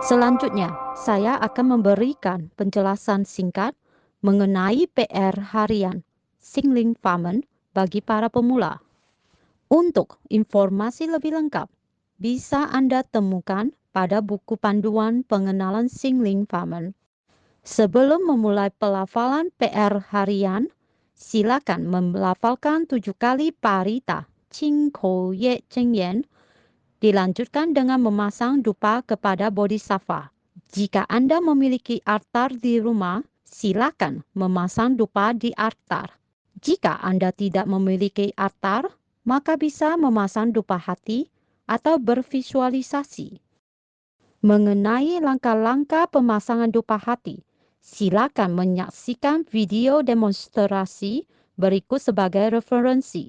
Selanjutnya, saya akan memberikan penjelasan singkat mengenai PR harian Singling Famen bagi para pemula. Untuk informasi lebih lengkap, bisa Anda temukan pada buku panduan pengenalan Singling Famen. Sebelum memulai pelafalan PR harian, silakan melafalkan 7 kali parita Qing Kou Ye Zheng Yan. Dilanjutkan dengan memasang dupa kepada bodhisattva. Jika Anda memiliki altar di rumah, silakan memasang dupa di altar. Jika Anda tidak memiliki altar, maka bisa memasang dupa hati atau bervisualisasi. Mengenai langkah-langkah pemasangan dupa hati, silakan menyaksikan video demonstrasi berikut sebagai referensi.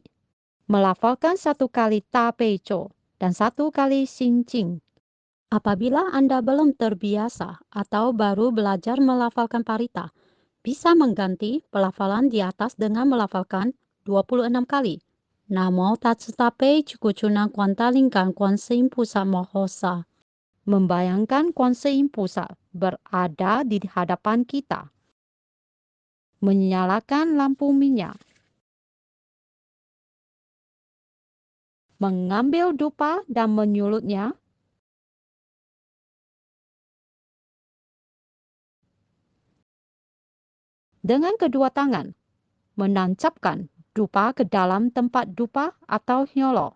Melafalkan 1 kali Ta Pei Chou dan 1 kali Xin Jing. Apabila Anda belum terbiasa atau baru belajar melafalkan parita, bisa mengganti pelafalan di atas dengan melafalkan 26 kali. Namo Tatsu Tape Cukucunang Kuantalingkan Kuanseim Pusat Mohosa. Membayangkan Kuanseim Pusat berada di hadapan kita. Menyalakan lampu minyak. Mengambil dupa dan menyulutnya. Dengan kedua tangan, menancapkan dupa ke dalam tempat dupa atau hyolo.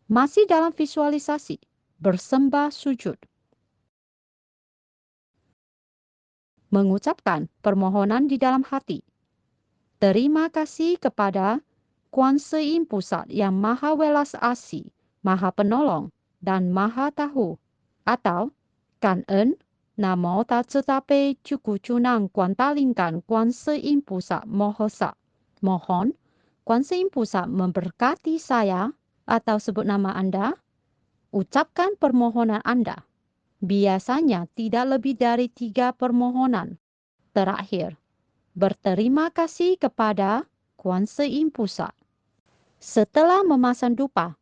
Masih dalam visualisasi, bersembah sujud. Mengucapkan permohonan di dalam hati. Terima kasih kepada Kuanseim Pusat yang Maha Welas Asih, Maha Penolong, dan Maha Tahu. Atau, Kan'en, Namo Tatsu Tape Cukucunang Kuantalingkan Kuanseim Pusat Mohosa. Mohon, Kuanseim Pusat memberkati saya atau sebut nama Anda. Ucapkan permohonan Anda. Biasanya tidak lebih dari 3 permohonan. Terakhir, berterima kasih kepada Kuanseim Pusat. Setelah memasang dupa,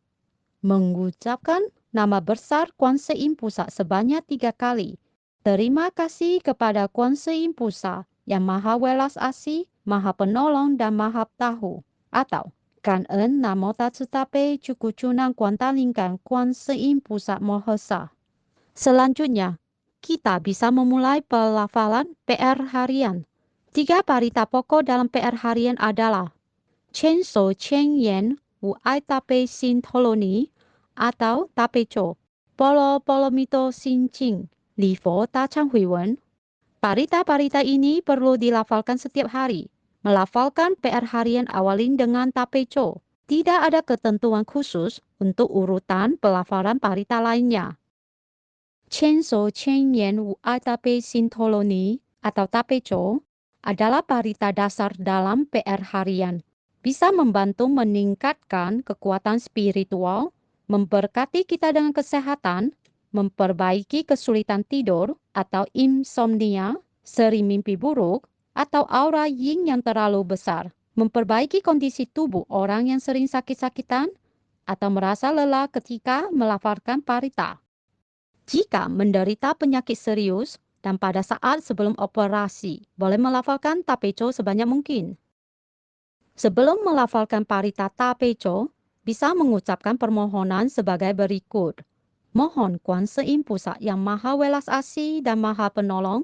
mengucapkan nama besar Kuanseim Pusat sebanyak 3 kali. Terima kasih kepada Kuanseim Pusat yang Maha Welas Asih, Maha Penolong, dan Maha Tahu. Atau, Kan'en Namo Tatsu Tape Cukucunang Kuantalingkan Kuanseim Pusat Mohosa. Selanjutnya, kita bisa memulai pelafalan PR harian. 3 parita pokok dalam PR harian adalah Chen So Chen Yen Wu Ai Tape Sin Toloni atau Tape Chou, Polo Polomito Sin Ching, Li Fo Ta Chang Hui Wen. Parita-parita ini perlu dilafalkan setiap hari. Melafalkan PR harian awalin dengan Tape Chou. Tidak ada ketentuan khusus untuk urutan pelafalan parita lainnya. Chen So Chen Yen Wu Ai Tape Sin Toloni atau Tape Chou adalah parita dasar dalam PR harian. Bisa membantu meningkatkan kekuatan spiritual, memberkati kita dengan kesehatan, memperbaiki kesulitan tidur atau insomnia, sering mimpi buruk, atau aura yin yang terlalu besar, memperbaiki kondisi tubuh orang yang sering sakit-sakitan, atau merasa lelah ketika melafalkan parita. Jika menderita penyakit serius dan pada saat sebelum operasi, boleh melafalkan Tape Chou sebanyak mungkin. Sebelum melafalkan parita Tape Chou, bisa mengucapkan permohonan sebagai berikut. Mohon Kuanseim Pusat yang Maha Welas Asih dan Maha Penolong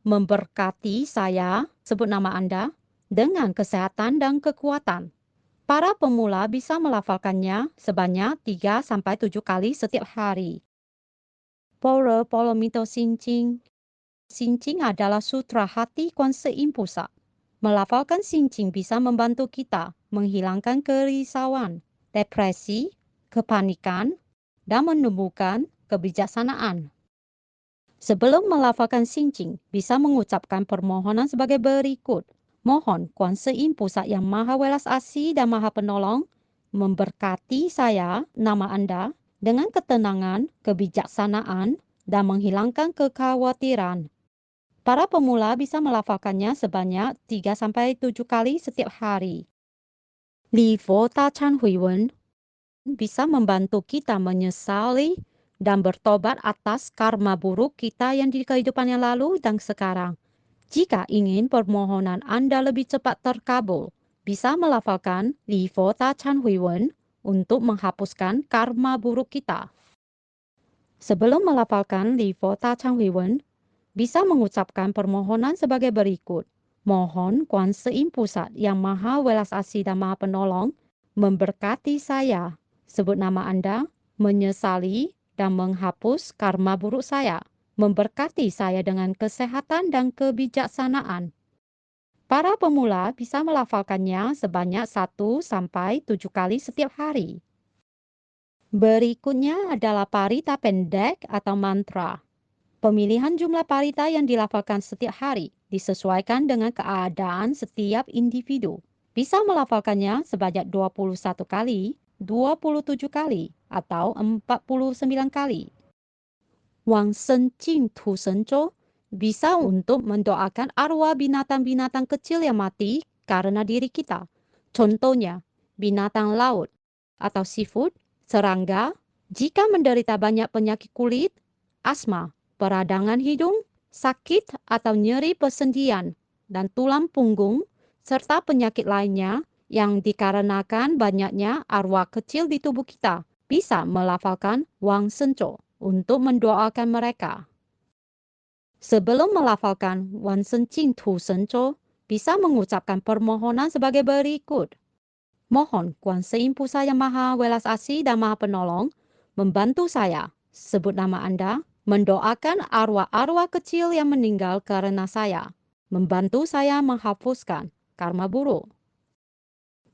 memberkati saya, sebut nama Anda, dengan kesehatan dan kekuatan. Para pemula bisa melafalkannya sebanyak 3-7 kali setiap hari. Polo Polomito Sin Ching. Sin Ching adalah sutra hati Kuanseim Pusat. Melafalkan Sin Ching bisa membantu kita menghilangkan kerisauan, depresi, kepanikan, dan menumbuhkan kebijaksanaan. Sebelum melafalkan Sin Ching, bisa mengucapkan permohonan sebagai berikut. Mohon Kuanseim Pusat yang Maha Welas Asih dan Maha Penolong memberkati saya, nama Anda, dengan ketenangan, kebijaksanaan, dan menghilangkan kekhawatiran. Para pemula bisa melafalkannya sebanyak 3-7 kali setiap hari. Li Fo Ta Chan Hui Wen bisa membantu kita menyesali dan bertobat atas karma buruk kita yang di kehidupan yang lalu dan sekarang. Jika ingin permohonan Anda lebih cepat terkabul, bisa melafalkan Li Fo Ta Chan Hui Wen untuk menghapuskan karma buruk kita. Sebelum melafalkan Li Fo Ta Chan Hui Wen, bisa mengucapkan permohonan sebagai berikut. Mohon Kuan Sein Pusat yang Maha Welas Asih dan Maha Penolong memberkati saya. Sebut nama Anda, menyesali dan menghapus karma buruk saya. Memberkati saya dengan kesehatan dan kebijaksanaan. Para pemula bisa melafalkannya sebanyak 1 sampai 7 kali setiap hari. Berikutnya adalah parita pendek atau mantra. Pemilihan jumlah parita yang dilafalkan setiap hari disesuaikan dengan keadaan setiap individu. Bisa melafalkannya sebanyak 21 kali, 27 kali, atau 49 kali. Wang Shen Jing Tu Shen Zhou bisa untuk mendoakan arwah binatang-binatang kecil yang mati karena diri kita. Contohnya, binatang laut atau seafood, serangga, jika menderita banyak penyakit kulit, asma, peradangan hidung, sakit atau nyeri persendian, dan tulang punggung, serta penyakit lainnya yang dikarenakan banyaknya arwah kecil di tubuh kita, bisa melafalkan Wang Shen Zhou untuk mendoakan mereka. Sebelum melafalkan Wan Shen Jing Tu Shen Zhou, bisa mengucapkan permohonan sebagai berikut. Mohon Kuan Sein Pusat yang Maha Welas Asih dan Maha Penolong membantu saya, sebut nama Anda, mendoakan arwah-arwah kecil yang meninggal karena saya, membantu saya menghapuskan karma buruk.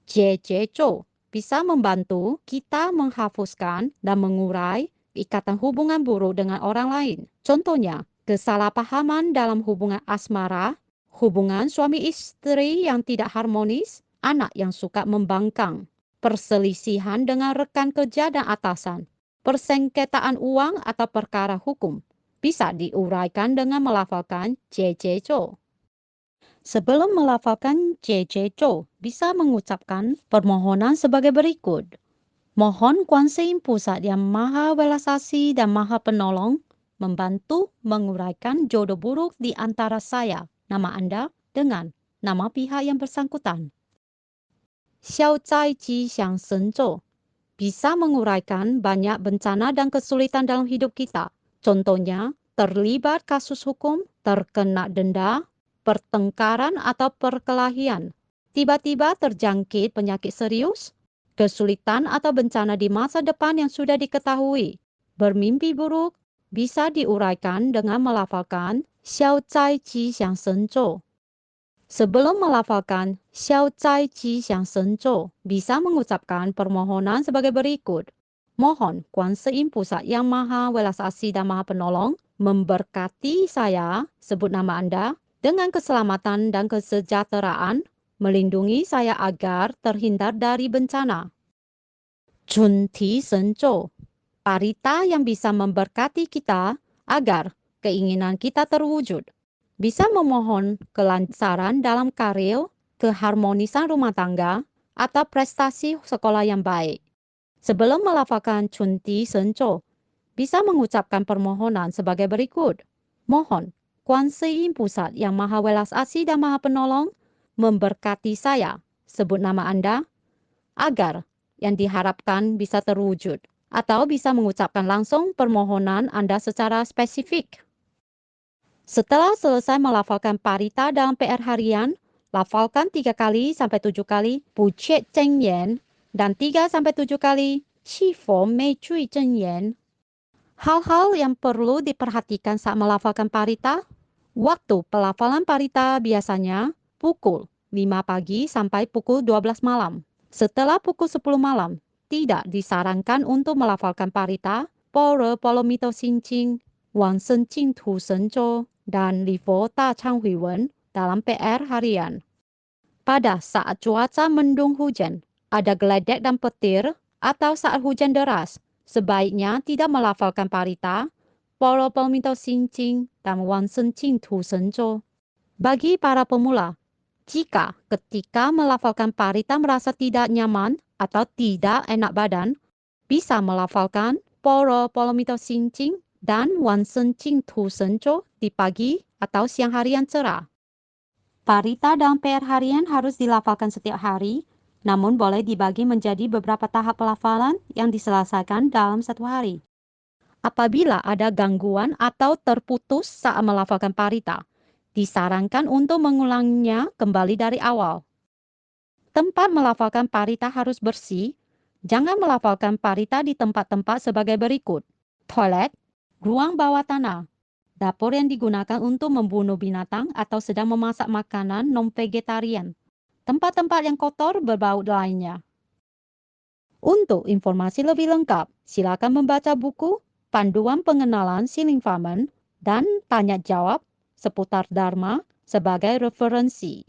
Jie Jie Zhou bisa membantu kita menghapuskan dan mengurai ikatan hubungan buruk dengan orang lain. Contohnya, kesalahpahaman dalam hubungan asmara, hubungan suami istri yang tidak harmonis, anak yang suka membangkang, perselisihan dengan rekan kerja dan atasan, persengketaan uang atau perkara hukum, bisa diuraikan dengan melafalkan Jie Jie Zhou. Sebelum melafalkan Jie Jie Zhou, bisa mengucapkan permohonan sebagai berikut. Mohon Kuan Sein Pusat yang Maha Welas Asih dan Maha Penolong membantu menguraikan jodoh buruk di antara saya, nama Anda, dengan nama pihak yang bersangkutan. Xiao Zai Ji Xiang Shen Zhou bisa menguraikan banyak bencana dan kesulitan dalam hidup kita. Contohnya, terlibat kasus hukum, terkena denda, pertengkaran atau perkelahian, tiba-tiba terjangkit penyakit serius, kesulitan atau bencana di masa depan yang sudah diketahui, bermimpi buruk, bisa diuraikan dengan melafalkan Xiao Zai Ji Xiang Shen Zhou. Sebelum melafalkan Xiao Zai Ji Xiang Shen Zhou, bisa mengucapkan permohonan sebagai berikut. Mohon Kuan Sein Pusat yang Maha Welas Asih dan Maha Penolong memberkati saya, sebut nama Anda, dengan keselamatan dan kesejahteraan, melindungi saya agar terhindar dari bencana. Chun Ti Shen Zhou, parita yang bisa memberkati kita agar keinginan kita terwujud. Bisa memohon kelancaran dalam karir, keharmonisan rumah tangga, atau prestasi sekolah yang baik. Sebelum melafalkan Chun Ti Shen Zhou, bisa mengucapkan permohonan sebagai berikut. Mohon Kuan Sein Pusat yang Maha Welas Asih dan Maha Penolong memberkati saya, sebut nama Anda, agar yang diharapkan bisa terwujud. Atau bisa mengucapkan langsung permohonan Anda secara spesifik. Setelah selesai melafalkan parita dalam PR harian, lafalkan 3 kali sampai 7 kali Bucet Zheng Yan dan 3 sampai 7 kali Qi Fo Mei Cui Zheng Yan. Hal-hal yang perlu diperhatikan saat melafalkan parita. Waktu pelafalan parita biasanya pukul 5 pagi sampai pukul 12 malam. Setelah pukul 10 malam, tidak disarankan untuk melafalkan parita, Pore Polomito Xin Jing, Wang Shen Jing Tu Shen Zhou, dan Li Fo Ta Chan Hui Wen dalam PR harian. Pada saat cuaca mendung hujan, ada geledek dan petir, atau saat hujan deras, sebaiknya tidak melafalkan parita, Pore Polomito Xin Jing, dan Wang Shen Jing Tu Shen Zhou. Bagi para pemula, jika ketika melafalkan parita merasa tidak nyaman atau tidak enak badan, bisa melafalkan Poro Polomito Sincing dan Wan Sencing Tu Senco di pagi atau siang hari yang cerah. Parita dan PR harian harus dilafalkan setiap hari, namun boleh dibagi menjadi beberapa tahap pelafalan yang diselesaikan dalam satu hari. Apabila ada gangguan atau terputus saat melafalkan parita, disarankan untuk mengulanginya kembali dari awal. Tempat melafalkan parita harus bersih. Jangan melafalkan parita di tempat-tempat sebagai berikut: toilet, ruang bawah tanah, dapur yang digunakan untuk membunuh binatang atau sedang memasak makanan non-vegetarian, tempat-tempat yang kotor berbau lainnya. Untuk informasi lebih lengkap, silakan membaca buku Panduan Pengenalan Siling Famen dan Tanya Jawab seputar Dharma sebagai referensi.